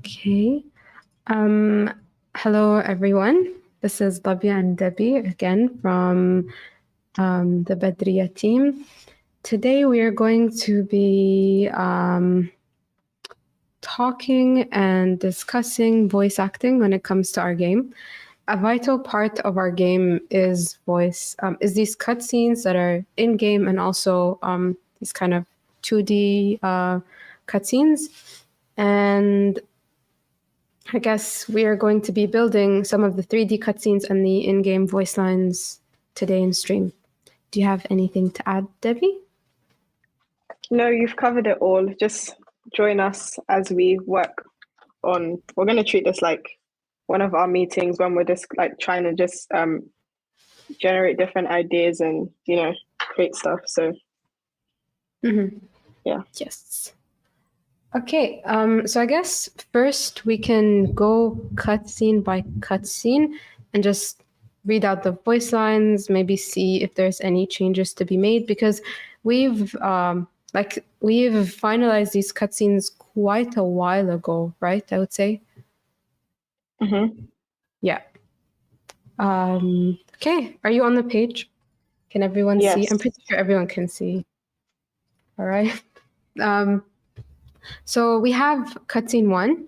Okay. Hello, everyone. This is Dhabia and Debbie again from the Badriyah team. Today we are going to be talking and discussing voice acting when it comes to our game. A vital part of our game is voice, is these cutscenes that are in game and also these kind of 2D cutscenes. And I guess we are going to be building some of the 3D cutscenes and the in-game voice lines today in stream. Do you have anything to add, Debbie? No, you've covered it all. Just join us as we work on. We're going to treat this like one of our meetings when we're just like trying to just generate different ideas and create stuff. So yeah. Yes. Okay, so I guess first we can go cutscene by cutscene and just read out the voice lines, maybe see if there's any changes to be made, because we've finalized these cutscenes quite a while ago, right? I would say. Yeah. Okay, are you on the page? Can everyone see? Yes. I'm pretty sure everyone can see. All right. So we have cutscene 1,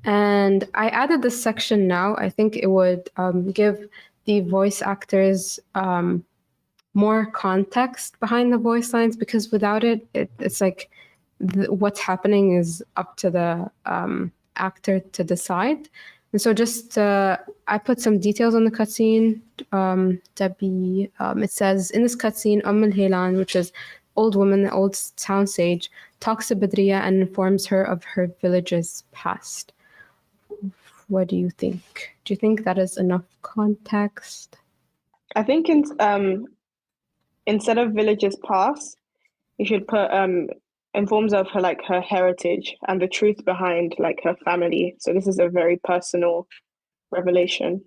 and I added this section now. I think it would give the voice actors more context behind the voice lines, because without it, it's like what's happening is up to the actor to decide. And so I put some details on the cutscene. Debbie, it says, in this cutscene, al-Haylan, which is old woman, the old town sage, talks to Badriyah and informs her of her village's past. What do you think? Do you think that is enough context? I think instead of village's past, you should put informs of her heritage and the truth behind her family. So this is a very personal revelation.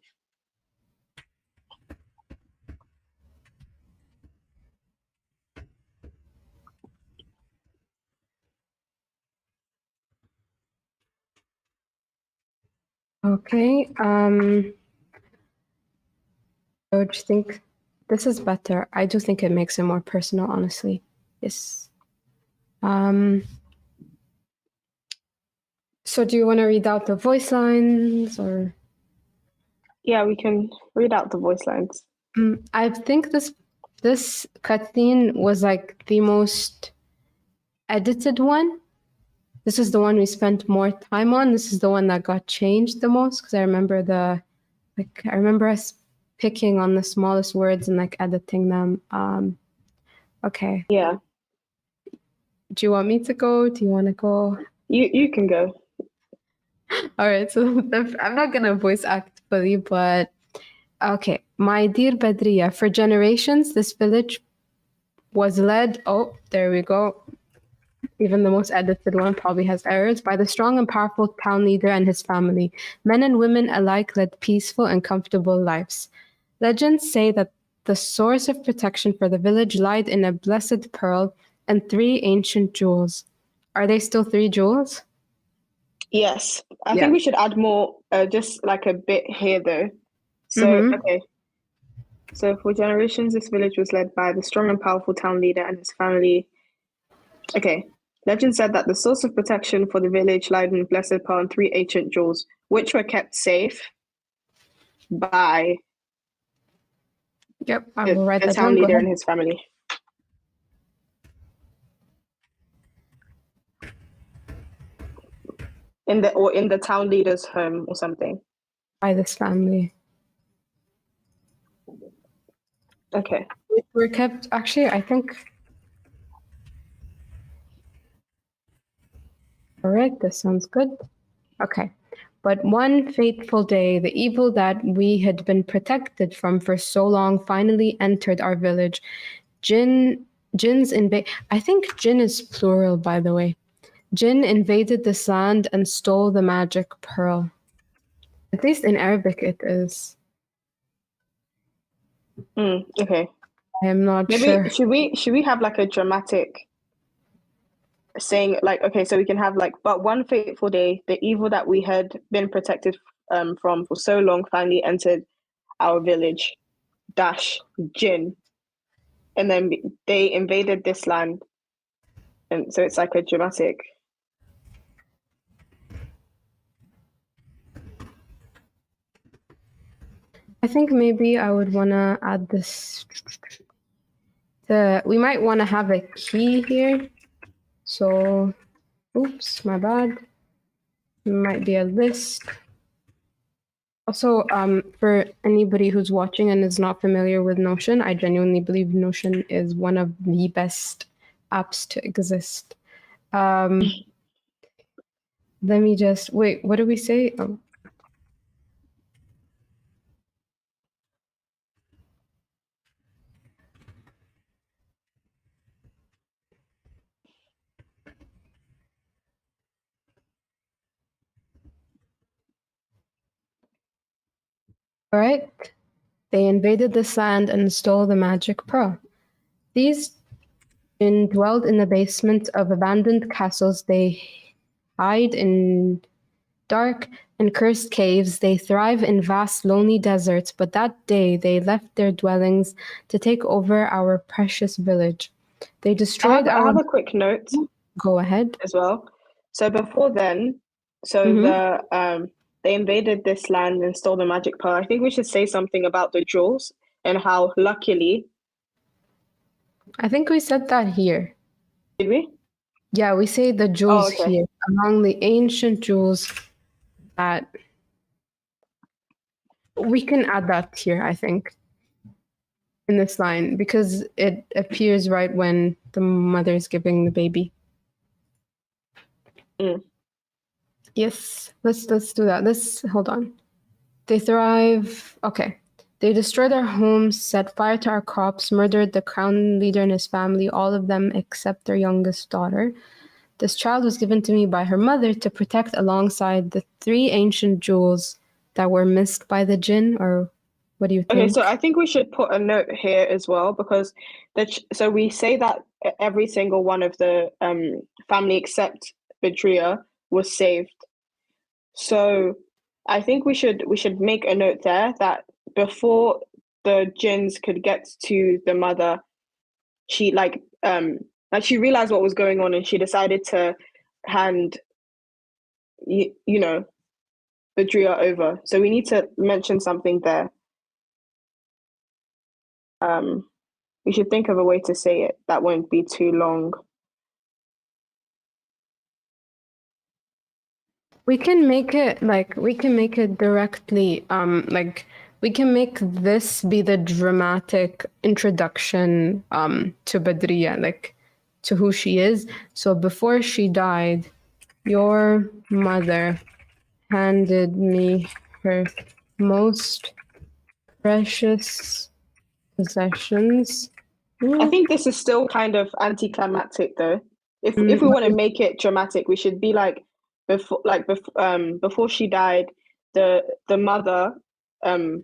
Okay. So do you think this is better? I do think it makes it more personal, honestly. Yes. So do you want to read out the voice lines, or? Yeah, we can read out the voice lines. I think this cutscene was like the most edited one. This is the one we spent more time on. This is the one that got changed the most, because I remember us picking on the smallest words and editing them. Okay. Yeah. Do you want me to go? Do you want to go? You can go. All right. So I'm not gonna voice act fully, but okay. My dear Badriyah, for generations, this village was led. Oh, there we go. Even the most edited one probably has errors, by the strong and powerful town leader and his family. Men and women alike led peaceful and comfortable lives. Legends say that the source of protection for the village lied in a blessed pearl and 3 ancient jewels. Are they still 3 jewels? Yes. I think we should add more, just a bit here though. So, okay. So for generations, this village was led by the strong and powerful town leader and his family. Okay. Legend said that the source of protection for the village lied in blessed pearl and 3 ancient jewels, which were kept safe by I will write the that town down. leader and his family. In the town leader's home or something. By this family. Okay. We're kept, actually, I think. All right, this sounds good. Okay. But one fateful day, the evil that we had been protected from for so long finally entered our village. Jinns invade. I think jinn is plural, by the way. Jinn invaded this land and stole the magic pearl. At least in Arabic it is. Okay. I am not sure. Maybe should we have a dramatic saying like, okay, so we can have like, but one fateful day, the evil that we had been protected from for so long finally entered our village. Dash Jin, and then they invaded this land, and so it's like a dramatic. I think maybe I would want to add this. We might want to have a key here. So, oops, my bad. It might be a list. Also, for anybody who's watching and is not familiar with Notion, I genuinely believe Notion is one of the best apps to exist. Let me just wait. What do we say? Oh. All right. They invaded this land and stole the magic pearl. These Jinn dwelled in the basement of abandoned castles. They hide in dark and cursed caves. They thrive in vast, lonely deserts. But that day, they left their dwellings to take over our precious village. They destroyed I have a quick note. Go ahead. As well. So before then, they invaded this land and stole the magic pearl. I think we should say something about the jewels and how luckily. I think we said that here. Did we? Yeah, we say the jewels here. Among the ancient jewels that we can add that here, I think, in this line, because it appears right when the mother is giving the baby. Yes, let's do that. Hold on. They thrive. Okay. They destroyed our homes, set fire to our crops, murdered the crown leader and his family, all of them except their youngest daughter. This child was given to me by her mother to protect alongside the 3 ancient jewels that were missed by the Jinn, or what do you think? Okay, so I think we should put a note here as well, because so we say that every single one of the family except Badriyah was saved. So I think we should make a note there that before the jinns could get to the mother, she she realized what was going on and she decided to hand Badriyah over. So we need to mention something there. We should think of a way to say it that won't be too long. We can make it directly, we can make this be the dramatic introduction to Badriyah, to who she is. So before she died, your mother handed me her most precious possessions. I think this is still kind of anticlimactic though. If we want to make it dramatic, we should be like before she died, the mother handed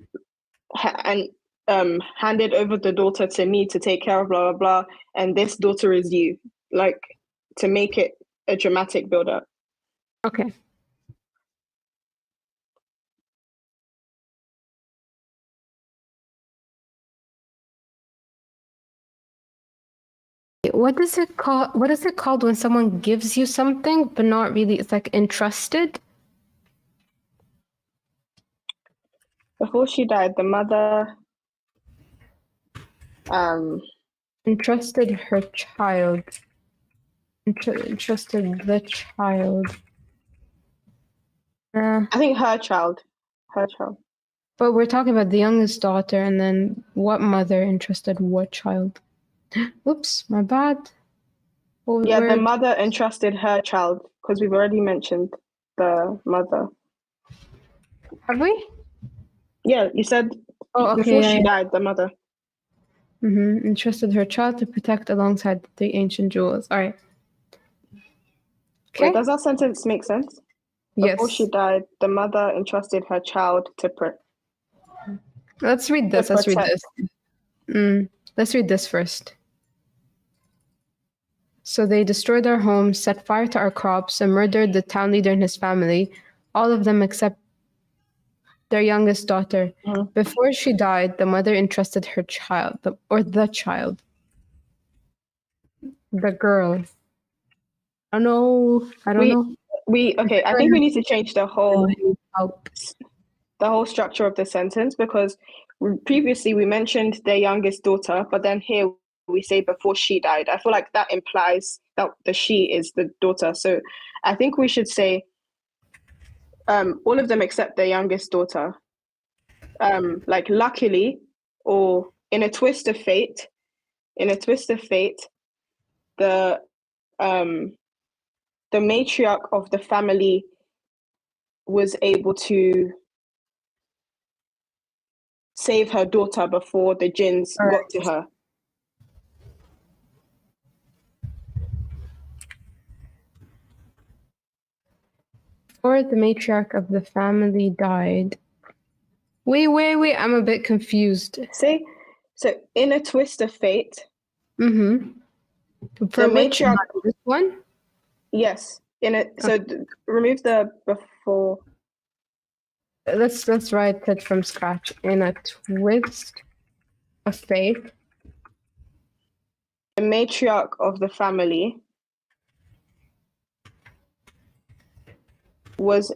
over the daughter to me to take care of blah blah blah, and this daughter is you, like, to make it a dramatic build up. Okay. What is it called when someone gives you something but not really? It's like entrusted. Before she died, the mother entrusted her child. Entrusted the child. I think her child. But we're talking about the youngest daughter, and then what mother entrusted what child? Oops, my bad. The mother entrusted her child, because we've already mentioned the mother. Have we? Yeah, you said before she died, the mother. Entrusted her child to protect alongside the ancient jewels. All right. Okay. Wait, does that sentence make sense? Yes. Before she died, the mother entrusted her child to protect. Let's read this. Let's read this first. So they destroyed our homes, set fire to our crops, and murdered the town leader and his family, all of them except their youngest daughter. Before she died, the mother entrusted her child, the child, the girl. I don't know. I don't know. Okay, I think we need to change the whole Help. Structure of the sentence, because previously we mentioned their youngest daughter, but then here we say before she died. I feel like that implies that the she is the daughter. So I think we should say all of them except their youngest daughter. Like luckily, or in a twist of fate, the matriarch of the family was able to save her daughter before the jinns got to her. Before the matriarch of the family died. Wait, I'm a bit confused. So in a twist of fate. For which one? This one? Yes. Remove the before. Let's write it from scratch. In a twist of fate, the matriarch of the family was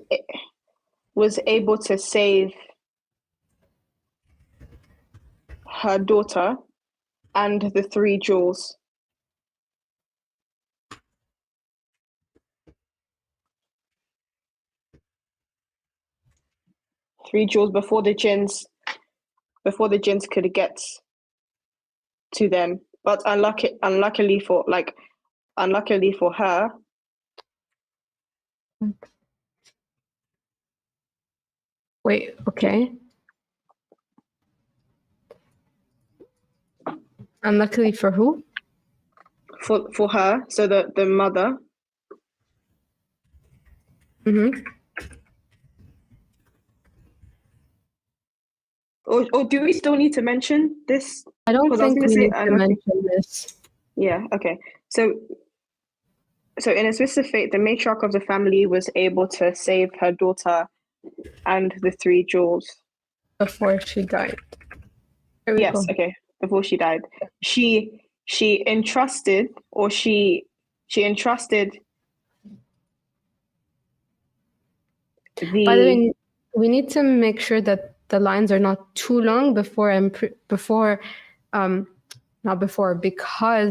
able to save her daughter and the 3 jewels. Before the jinns could get to them. But unluckily for her. Wait, okay. Unluckily for who? For her, so the mother. Or do we still need to mention this? I don't think we need to mention this. Yeah, okay. So in a twist of fate, the matriarch of the family was able to save her daughter and the 3 jewels. Before she died. Yes, okay. Before she died. She entrusted By the way, we need to make sure that the lines are not too long because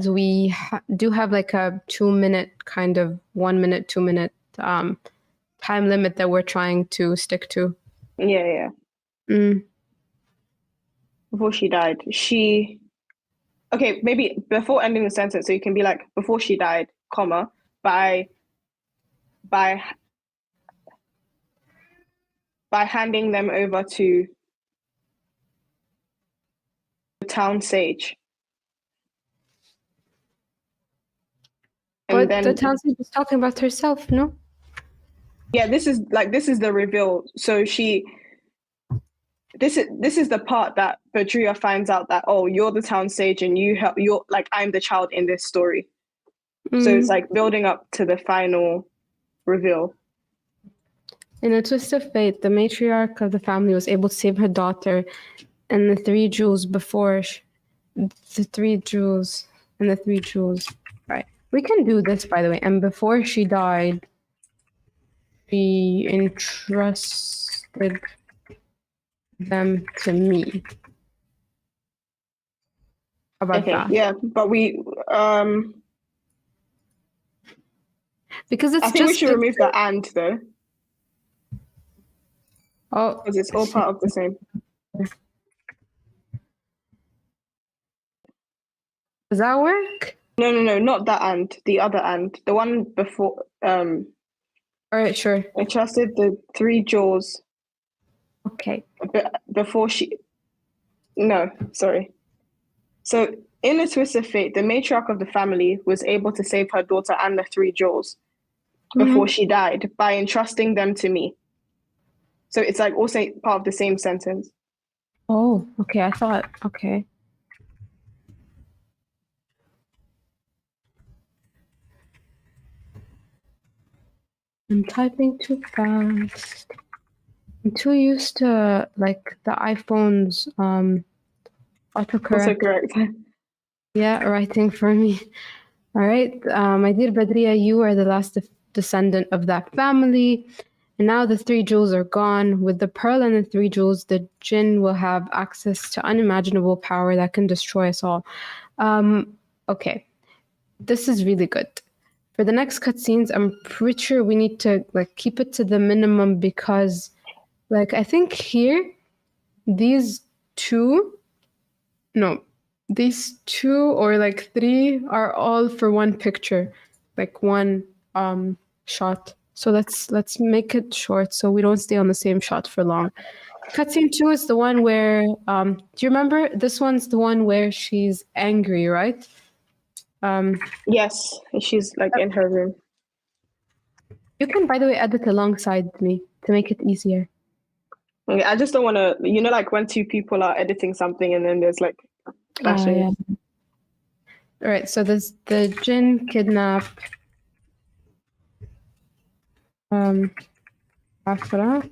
we do have like a 2-minute kind of 1 minute, 2 minute time limit that we're trying to stick to. Yeah. Before she died, okay, maybe before ending the sentence, so you can be like, before she died, comma, by handing them over to the town sage. But the town sage is talking about herself, no? Yeah, this is the reveal. So this is the part that Badriyah finds out that, oh, you're the town sage and you're like, I'm the child in this story. So it's like building up to the final reveal. In a twist of fate, the matriarch of the family was able to save her daughter and the 3 jewels before the 3 jewels. Right. We can do this, by the way. And before she died, she entrusted them to me. How about that? Yeah, but we because it's I think we should remove the "and" though. Oh, because it's all part of the same. Does that work? No, not that "and." The other "and." The one before. All right, sure. Entrusted the 3 jewels. Okay. Before she. No, sorry. So, in a twist of fate, the matriarch of the family was able to save her daughter and the 3 jewels before she died by entrusting them to me. So it's like also part of the same sentence. Oh, okay. I thought, okay. I'm typing too fast. I'm too used to like the iPhone's autocorrect. Autocorrect. Yeah, writing for me. All right, my dear Badriyah, you are the last descendant of that family. And now the 3 jewels are gone. With the pearl and the 3 jewels, the jinn will have access to unimaginable power that can destroy us all. Okay, this is really good. For the next cutscenes, I'm pretty sure we need to like keep it to the minimum because, like, I think here, these two or like 3 are all for one picture, like one shot. So let's make it short so we don't stay on the same shot for long. Cutscene 2 is the one where do you remember? This one's the one where she's angry, right? Yes, she's like in her room. You can, by the way, edit alongside me to make it easier. Okay, I just don't want to, like when 2 people are editing something and then there's like clashes. Yeah. All right, so there's the jinn kidnapped Afra.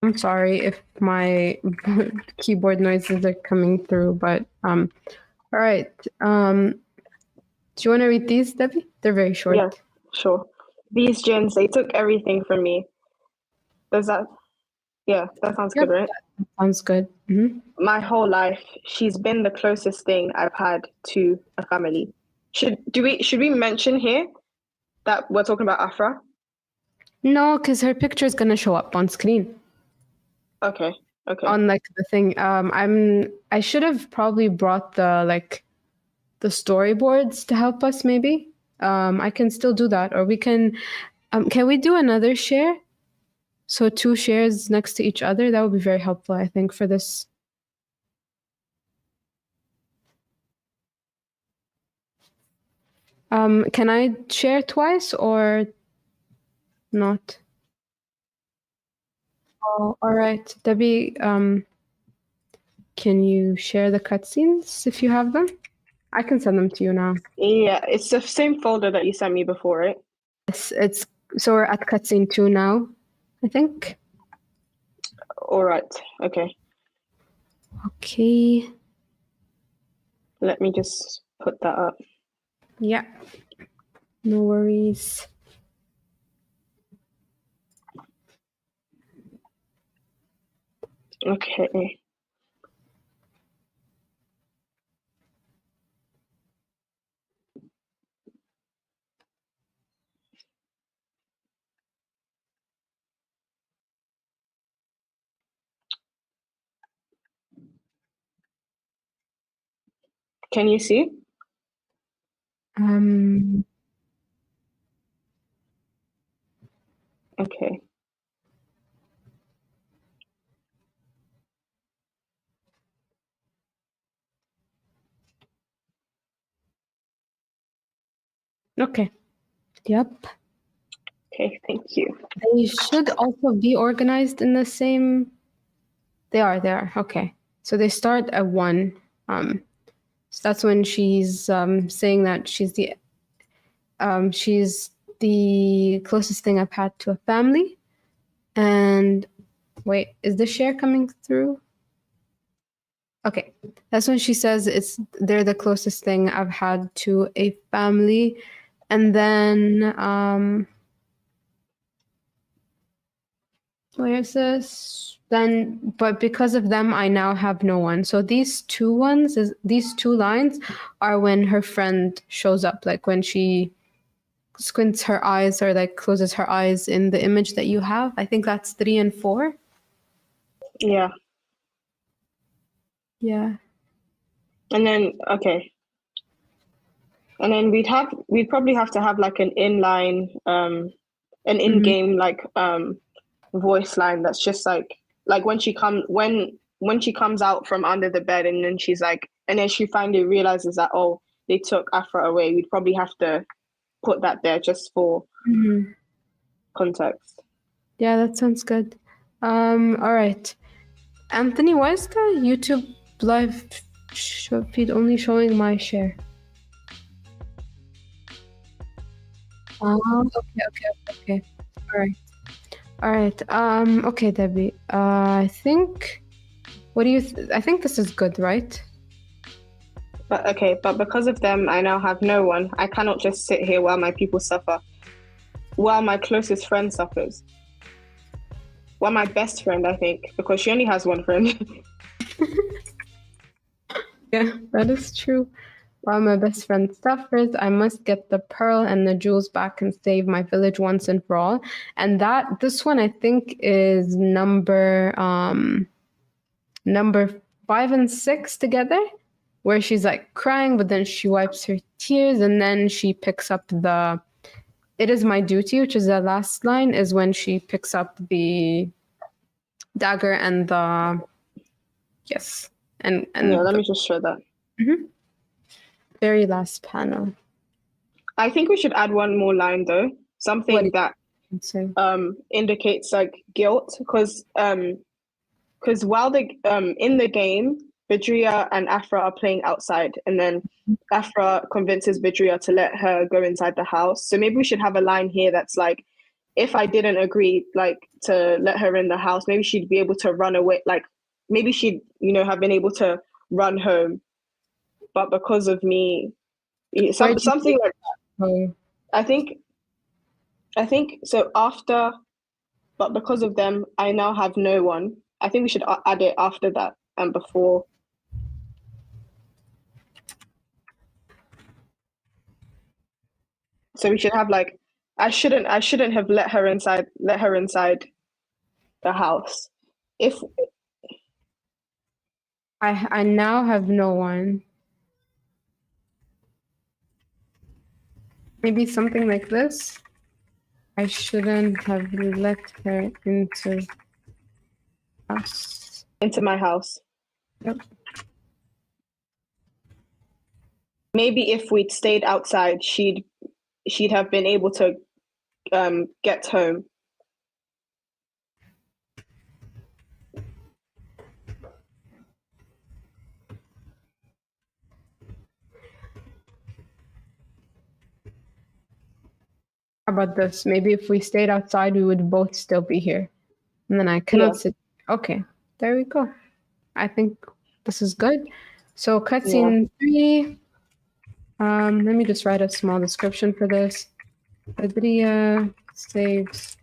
I'm sorry if my keyboard noises are coming through, but all right. Do you want to read these, Debbie? They're very short. Yeah, sure. These jinns, they took everything from me. Does that? Yeah, that sounds good, right? That sounds good. Mm-hmm. My whole life, she's been the closest thing I've had to a family. Should we mention here that we're talking about Afra? No, because her picture is gonna show up on screen. Okay. On like the thing. I should have probably brought the storyboards to help us maybe. I can still do that, or we can we do another share? So 2 shares next to each other, that would be very helpful, I think, for this. Can I share twice or not? Oh, all right. Debbie, can you share the cutscenes if you have them? I can send them to you now. Yeah, it's the same folder that you sent me before, right? It's so we're at cutscene 2 now, I think. All right. Okay. Okay. Let me just put that up. Yeah. No worries. Okay. Can you see? Okay. Okay. Yep. Okay, thank you. They should also be organized in the same. They are. Okay. So they start at 1. So that's when she's saying that she's the closest thing I've had to a family. And wait, is the share coming through? Okay. That's when she says they're the closest thing I've had to a family. And then where is this? Then, but because of them, I now have no one. So these 2 lines are when her friend shows up, like when she squints her eyes or like closes her eyes in the image that you have. I think that's 3 and 4. Yeah. Yeah. And then and then we'd probably have to have like an inline an in-game like voice line that's just like when she comes out from under the bed and then she's like, and then she finally realizes that, oh, they took Afra away. We'd probably have to put that there just for context. Yeah, that sounds good. All right. Anthony, why is the YouTube live feed only showing my share? Oh, okay. All right. Okay, Debbie. I think. What do you? I think this is good, right? But because of them, I now have no one. I cannot just sit here while my people suffer. While my closest friend suffers. While my best friend, I think, because she only has one friend. Yeah, that is true. While my best friend suffers, I must get the pearl and the jewels back and save my village once and for all. And this one I think is number 5 and 6 together, where she's like crying, but then she wipes her tears and then she picks up the "It is my duty," which is the last line, is when she picks up the dagger and the yes. And Yeah, let me just show that. Very last panel. I think we should add one more line though. Something that indicates like guilt, because while in the game, Badriyah and Afra are playing outside, and then Afra convinces Badriyah to let her go inside the house. So maybe we should have a line here that's like, if I didn't agree like to let her in the house, maybe she'd be able to run away. Like maybe she'd, have been able to run home, but because of me, something like that. Oh. I think so. After, but because of them, I now have no one. I think we should add it after that and before. So we should have like, I shouldn't have let her inside the house. If I now have no one. Maybe something like this. I shouldn't have let her into us. Into my house. Yep. Maybe if we'd stayed outside, she'd have been able to get home. How about this? Maybe if we stayed outside, we would both still be here. And then I cannot sit. Okay, there we go. I think this is good. So cutscene 3. Let me just write a small description for this. Badriyah saves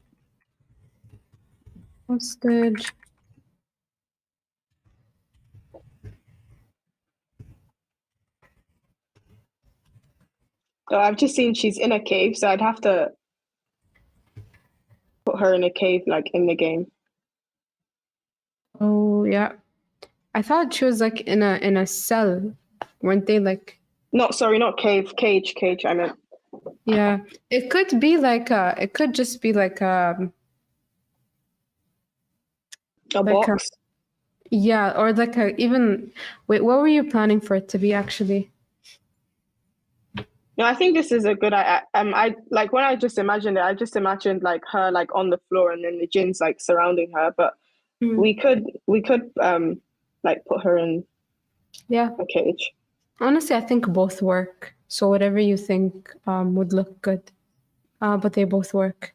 hostage. So I've just seen she's in a cave, so I'd have to put her in a cave, like in the game. Oh yeah, I thought she was like in a cell, weren't they? Like not cave, cage. I meant. Yeah, it could be like it could just be like a box. Yeah, or like even. Wait, what were you planning for it to be actually? No, I think this is a good. I like when I just imagined it. I just imagined like her like on the floor and then the jinns like surrounding her. But we could like put her in a cage. Honestly, I think both work. So whatever you think would look good, but they both work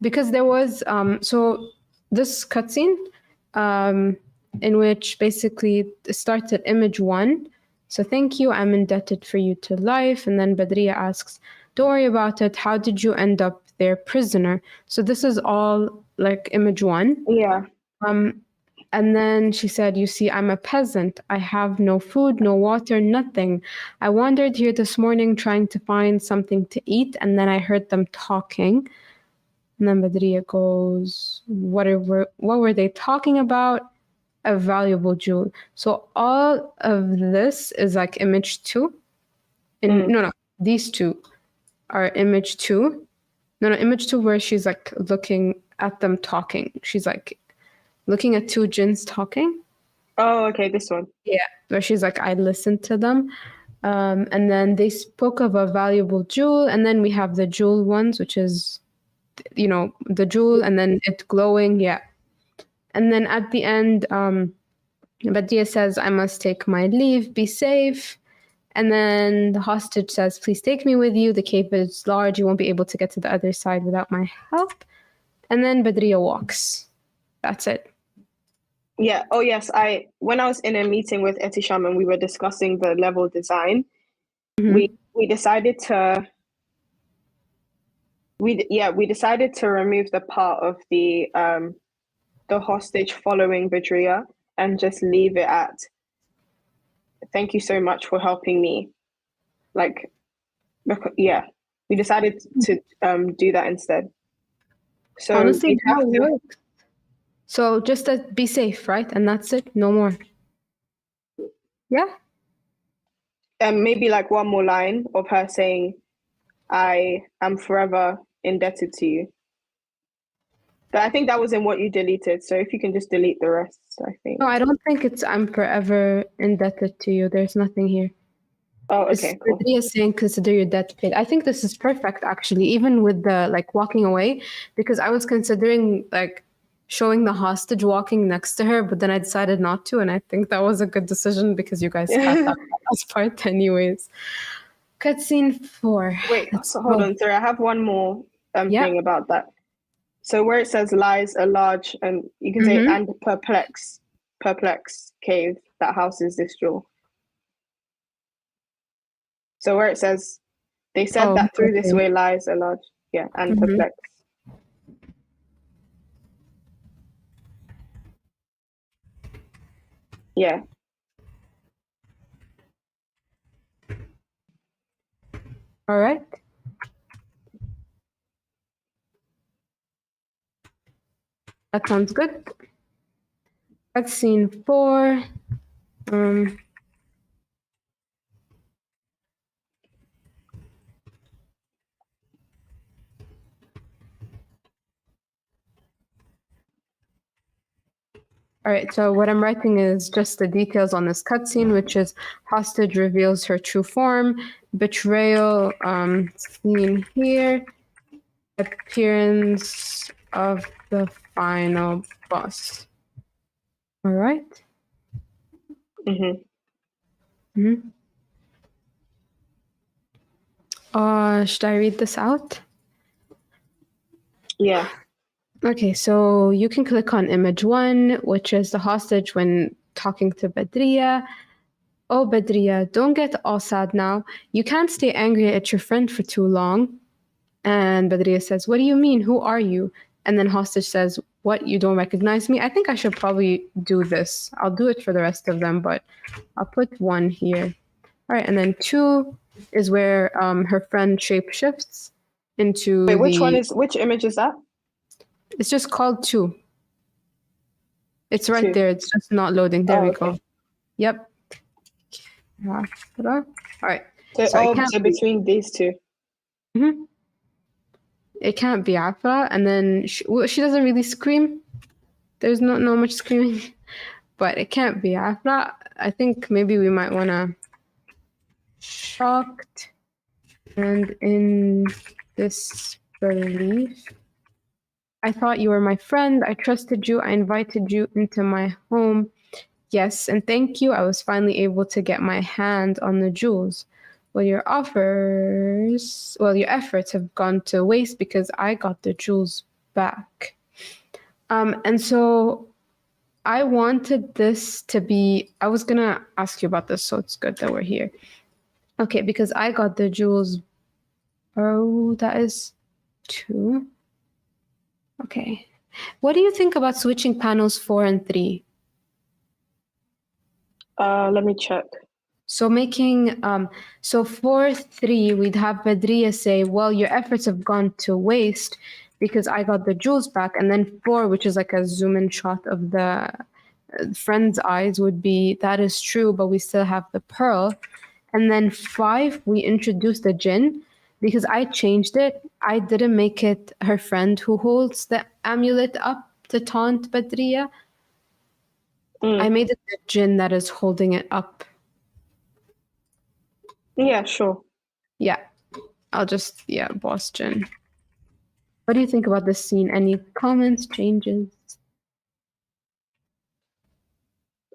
because there was so this cutscene in which basically it starts at image 1. So thank you, I'm indebted for you to life. And then Badriyah asks, don't worry about it. How did you end up there prisoner? So this is all like image 1. Yeah. And then she said, you see, I'm a peasant. I have no food, no water, nothing. I wandered here this morning trying to find something to eat. And then I heard them talking. And then Badriyah goes, what were they talking about? A valuable jewel. So all of this is like image 2. No, these two are image 2. No, image 2 where she's like looking at them talking. She's like looking at 2 jinns talking. Oh, okay, this one. Yeah, where she's like, I listened to them. And then they spoke of a valuable jewel. And then we have the jewel ones, which is, the jewel and then it glowing. Yeah. And then at the end, Badriyah says, I must take my leave, be safe. And then the hostage says, please take me with you. The cave is large. You won't be able to get to the other side without my help. And then Badriyah walks. That's it. Yeah. Oh, yes. When I was in a meeting with Etisham and we were discussing the level design, we decided to remove the part of the hostage following Badriyah and just leave it at, thank you so much for helping me. Like, yeah, we decided to do that instead. So honestly, that works. So just be safe, right? And that's it. No more. Yeah. And maybe like one more line of her saying, I am forever indebted to you. But I think that was in what you deleted. So if you can just delete the rest, I think. No, I don't think it's I'm forever indebted to you. There's nothing here. Oh, okay, cool. Badriyah is saying consider your debt paid. I think this is perfect actually, even with the like walking away, because I was considering like showing the hostage walking next to her, but then I decided not to, and I think that was a good decision because you guys cut that last part anyways. Cutscene 4. Wait, so hold on. Sorry, I have one more thing about that. So where it says lies a large, and you can say, and perplex cave that houses this jewel. So where it says, they said that through this way lies a large, and perplex. Yeah. All right. That sounds good. That's scene 4. All right, so what I'm writing is just the details on this cutscene, which is hostage reveals her true form, betrayal, scene here, appearance of the final boss. All right. Should I read this out? Yeah. Okay, so you can click on image 1, which is the hostage when talking to Badriyah. Oh, Badriyah, don't get all sad now. You can't stay angry at your friend for too long. And Badriyah says, what do you mean? Who are you? And then hostage says, what, you don't recognize me? I think I should probably do this. I'll do it for the rest of them, but I'll put 1 here. All right, and then 2 is where her friend shapeshifts into Wait, which image is that? It's just called 2. It's right there. It's just not loading. There we go. Yep. All right. So between these 2. It can't be Afra. And then she doesn't really scream. There's not much screaming. But it can't be Afra. I think maybe we might want to shocked and in disbelief. I thought you were my friend. I trusted you. I invited you into my home. Yes, and thank you. I was finally able to get my hand on the jewels. Well, your efforts have gone to waste because I got the jewels back. And so I wanted this to be, I was going to ask you about this, so it's good that we're here. Okay, because I got the jewels. Oh, that is 2. Okay. What do you think about switching panels 4 and 3? Let me check. So making so for 3, we'd have Badriyah say, well, your efforts have gone to waste because I got the jewels back. And then 4, which is like a zoom in shot of the friend's eyes, would be, that is true, but we still have the pearl. And then 5, we introduced the jinn because I changed it. I didn't make it her friend who holds the amulet up to taunt Badriyah. I made it the jinn that is holding it up. Yeah, sure. Yeah, I'll just, boss Jin. What do you think about this scene? Any comments, changes?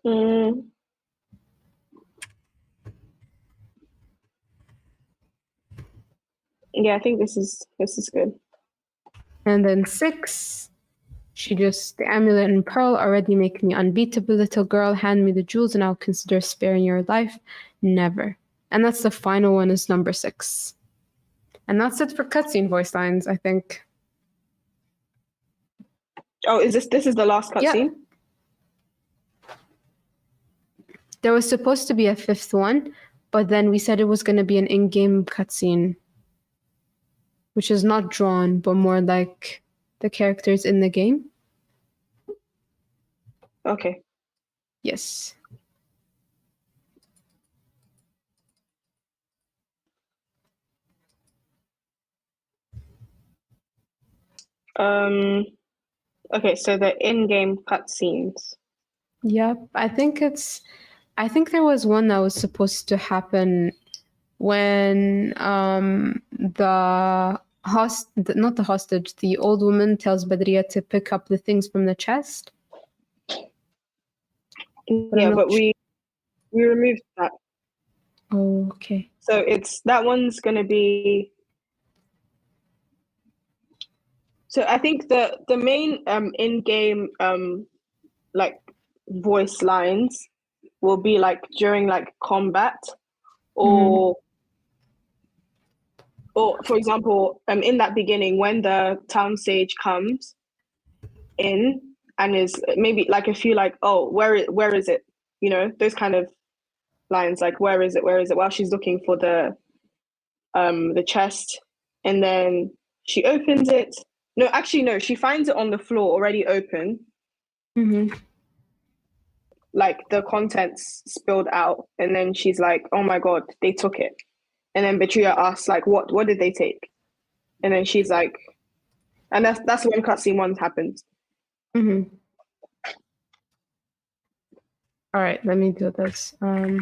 Mm. Yeah, I think this is good. And then 6, the amulet and pearl already make me unbeatable. Little girl, hand me the jewels and I'll consider sparing your life. Never. And that's the final one, is number 6. And that's it for cutscene voice lines, I think. Oh, is this is the last cutscene? Yeah. There was supposed to be a 5th one, but then we said it was going to be an in-game cutscene, which is not drawn, but more like the characters in the game. Okay. Yes. Okay, so the in-game cutscenes. Yep. I think there was one that was supposed to happen when not the hostage, the old woman tells Badriyah to pick up the things from the chest. Yeah, but we removed that. Oh, okay. So that one's gonna be. So I think the main in-game like voice lines will be like during like combat, or for example, in that beginning when the town sage comes in and is maybe like a few like, oh, where is it? You know, those kind of lines, like where is it while she's looking for the chest, and then she opens it. No, actually no, she finds it on the floor already open. Like the contents spilled out, and then she's like, oh my god, they took it. And then Badriyah asks like, what did they take? And then she's like, and that's when cutscene 1 happens. All right, let me do this. I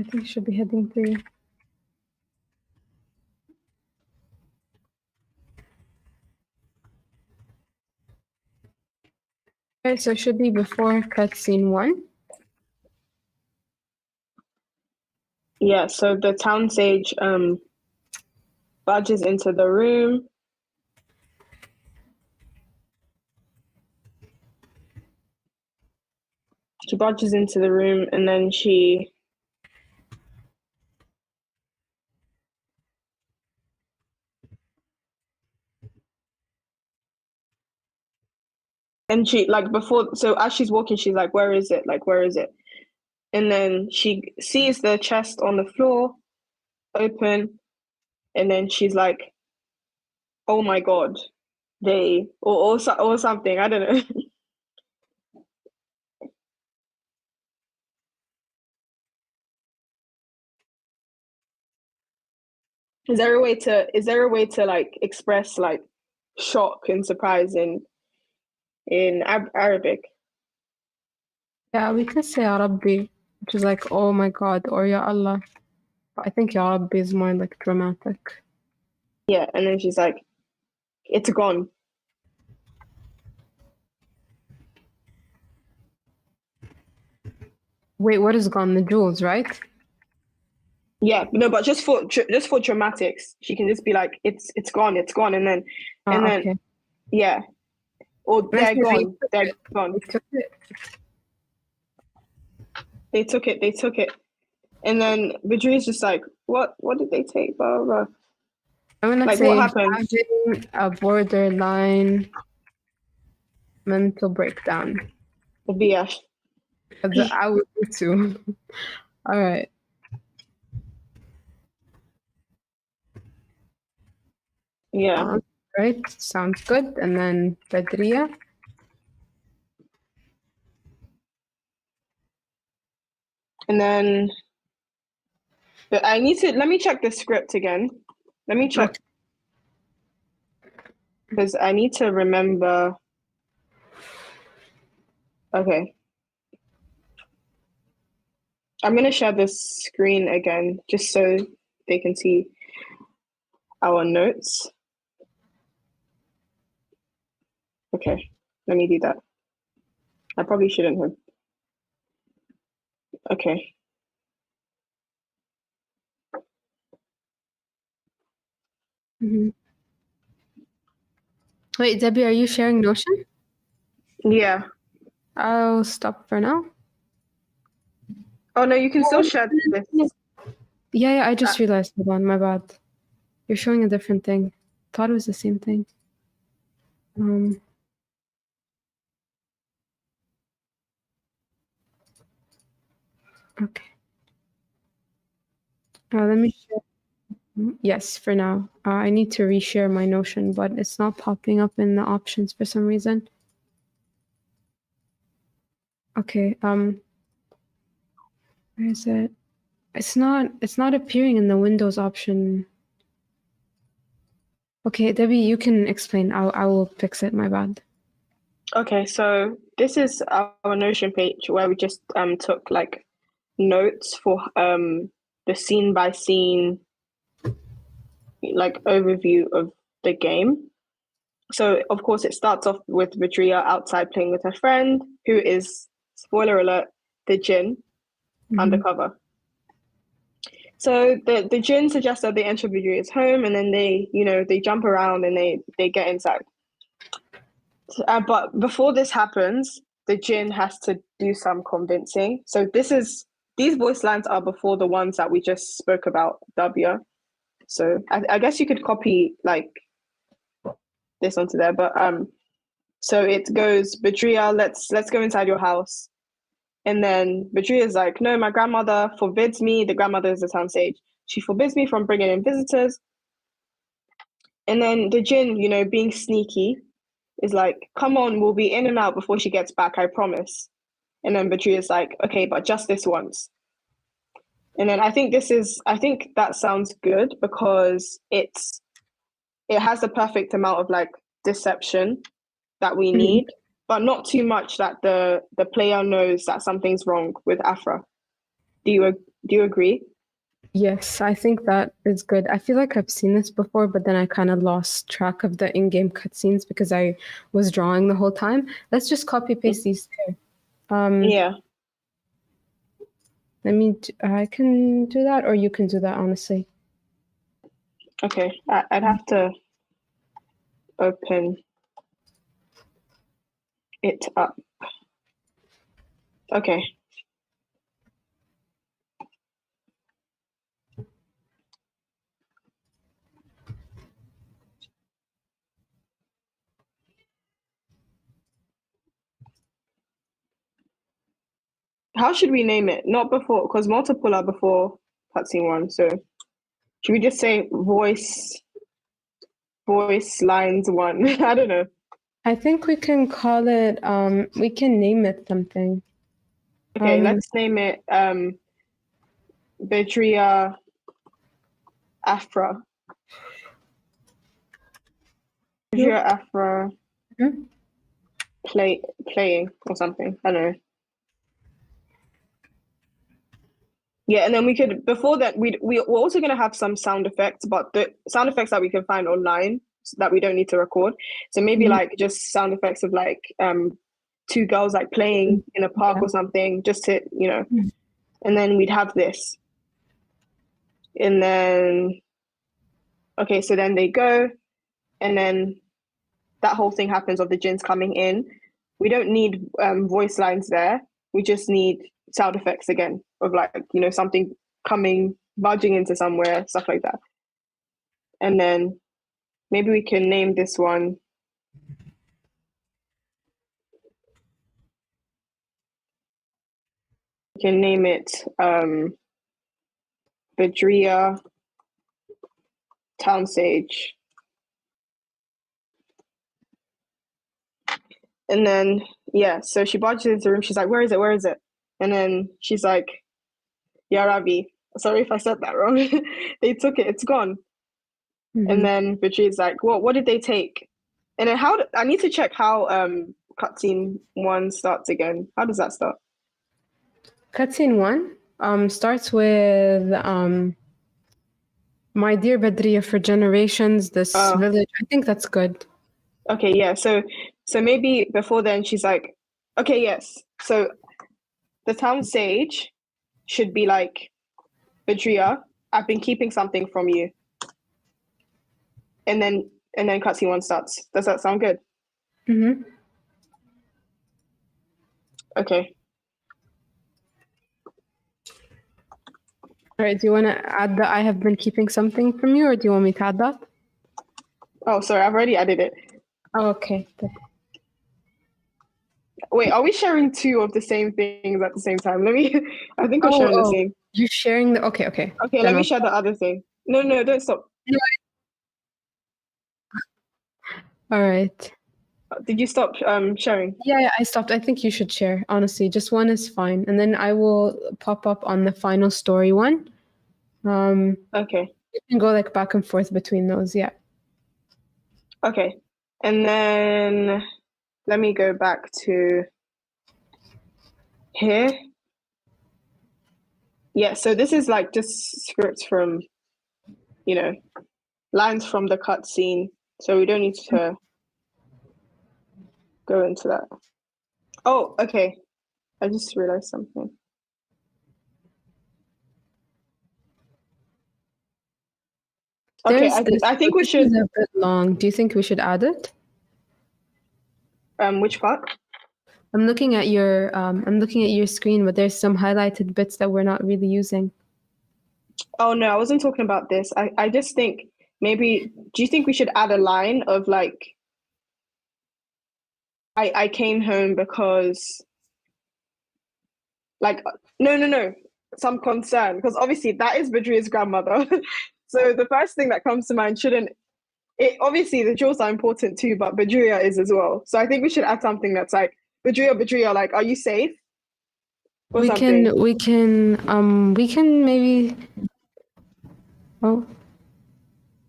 think it should be heading 3. Okay, so it should be before cutscene 1. Yeah, so the town sage barges into the room. She barges into the room, and then she like before, so as she's walking, she's like, where is it? Like, where is it? And then she sees the chest on the floor open, and then she's like, oh my god, they or something, I don't know. Is there a way to like express like shock and surprise in Arabic? Yeah, we can say Ya Rabbi, which is like, oh my god, or Ya Allah. But I think Ya Rabbi is more like dramatic. Yeah, and then she's like, it's gone. Wait, what is gone? The jewels, right? Yeah, no, but just for dramatics, she can just be like, it's gone, and then Okay. yeah, or they're gone, they're gone. They took it, and then Badriyah's just like, what did they take? Blah blah blah. I'm gonna like, say what happened? Having a borderline mental breakdown. Yeah. I would do too. All right. Yeah. Right. Sounds good. And then Badriyah. And then but let me check the script again. Let me check. Because I need to remember. Okay. I'm going to share this screen again just so they can see our notes. Okay, let me do that. I probably shouldn't have. Okay. Wait, Debbie, are you sharing Notion? Yeah. I'll stop for now. Oh no, you can still share this. Yeah, I just realized. Hold on, my bad. You're showing a different thing. Thought it was the same thing. Okay. Let me share. Yes, for now. I need to reshare my Notion, but it's not popping up in the options for some reason. Okay. Where is it? It's not appearing in the Windows option. Okay, Debbie, you can explain. I will fix it. My bad. Okay, so this is our Notion page where we just took like notes for the scene by scene like overview of the game. So of course it starts off with Badriyah outside playing with her friend, who is, spoiler alert, the Jinn undercover. So the Jinn suggests that they enter Badriyah's home, and then they jump around and they get inside. But before this happens, the Jinn has to do some convincing. So these voice lines are before the ones that we just spoke about, Dhabia. So I guess you could copy like this onto there, but so it goes, Badriyah, let's go inside your house. And then Badriyah is like, no, my grandmother forbids me. The grandmother is the town sage. She forbids me from bringing in visitors. And then the Jinn, being sneaky, is like, come on, we'll be in and out before she gets back, I promise. And then Badriyah's like, okay, but just this once. And then I think that sounds good because it has the perfect amount of like deception that we need, but not too much that the player knows that something's wrong with Afra. Do you agree? Yes, I think that is good. I feel like I've seen this before, but then I kind of lost track of the in-game cutscenes because I was drawing the whole time. Let's just copy paste these two. Yeah. I can do that, or you can do that, honestly. Okay, I'd have to open it up. Okay. How should we name it? Not before, because multiple are before cutscene 1. So should we just say voice lines 1? I don't know. I think we can call it. We can name it something. Okay, let's name it Badriyah Afra. Badriyah Afra playing or something. I don't know. Yeah, and then we could, before that, we're also going to have some sound effects, but the sound effects that we can find online that we don't need to record. So maybe like just sound effects of like two girls like playing in a park or something, just to, and then we'd have this. And then, okay, so then they go, and then that whole thing happens of the jinns coming in. We don't need voice lines there. We just need sound effects again of like, something coming, budging into somewhere, stuff like that. And then maybe we can name this one. We can name it Badriyah Town Sage. And then, yeah, so she barges into the room. She's like, where is it? Where is it? And then she's like, Ya Rabbi. Sorry if I said that wrong. They took it. It's gone. And then Badriyah's like, what did they take? And then I need to check how cutscene 1 starts again. How does that start? Cutscene 1 starts with my dear Badriyah, for generations, this village. I think that's good. Okay, yeah. So maybe before then she's like, okay, yes. So the town sage should be like, Badriyah, I've been keeping something from you. And then cutscene 1 starts. Does that sound good? Mm-hmm. Okay. All right, do you want to add that I have been keeping something from you, or do you want me to add that? Oh, sorry, I've already added it. Oh, okay. Wait, are we sharing 2 of the same things at the same time? I think we're sharing the same. You're sharing the, okay. Okay, then let me share the other thing. No, don't stop. All right. Did you stop sharing? Yeah, I stopped. I think you should share, honestly. Just one is fine. And then I will pop up on the final story one. Okay. You can go like back and forth between those, yeah. Okay. And then let me go back to here. Yeah, so this is like just scripts from, lines from the cutscene. So we don't need to go into that. Oh, okay. I just realized something. Okay, I think we should. This is a bit long. Do you think we should add it? Which part? I'm looking at your screen, but there's some highlighted bits that we're not really using. Oh no, I wasn't talking about this. I just think maybe. Do you think we should add a line of like, I came home because, like, no, some concern, because obviously that is Badriyah's grandmother. So the first thing that comes to mind shouldn't. It obviously the jewels are important too, but Badriyah is as well. So I think we should add something that's like, Badriyah, like, are you safe? Or We something. we can maybe. Oh.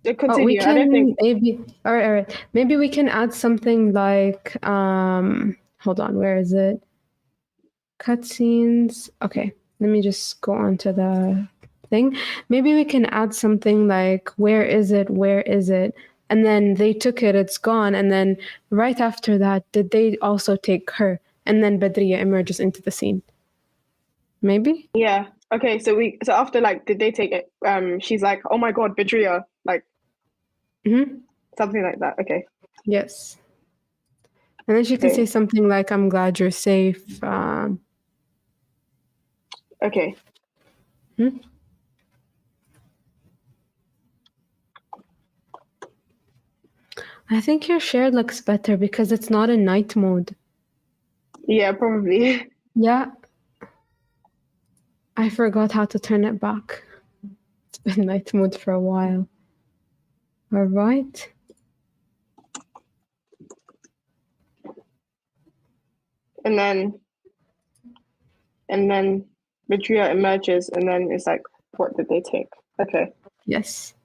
Continue. We can, I don't think. maybe. All right. Maybe we can add something like. Hold on. Where is it? Cutscenes. Okay. Let me just go on to the thing. Maybe we can add something like, where is it? Where is it? And then they took it, it's gone. And then right after that, did they also take her? And then Badriyah emerges into the scene. Maybe? Yeah. Okay. So after, like, did they take it? She's like, oh my God, Badriyah, like, something like that. Okay. Yes. And then she can say something like, I'm glad you're safe. Okay. I think your shared looks better because it's not in night mode. Yeah, probably. Yeah. I forgot how to turn it back. It's been night mode for a while. All right. And then Badriyah emerges, and then it's like, what did they take? Okay. Yes.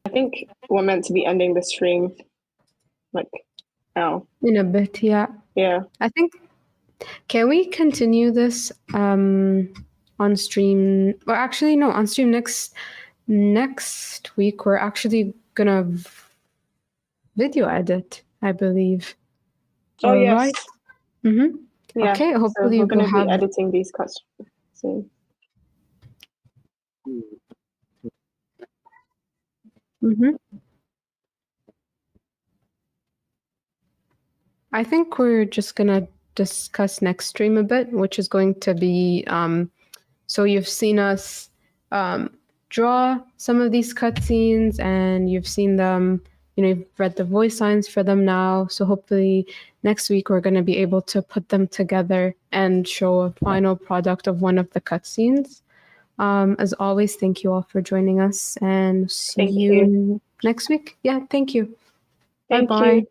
I think we're meant to be ending the stream, like, now. In a bit, yeah. Yeah. I think, can we continue this on stream? Or actually, no, on stream next week. We're actually gonna video edit, I believe. Oh, yes. Right. Mm-hmm. Yeah. Okay, hopefully so we're going to have be editing these cuts soon. I think we're just gonna discuss next stream a bit, which is going to be so you've seen us draw some of these cutscenes, and you've seen them. You've read the voice lines for them now. So hopefully next week we're going to be able to put them together and show a final product of one of the cutscenes. As always, thank you all for joining us, and see you next week. Yeah, thank you. Bye-bye.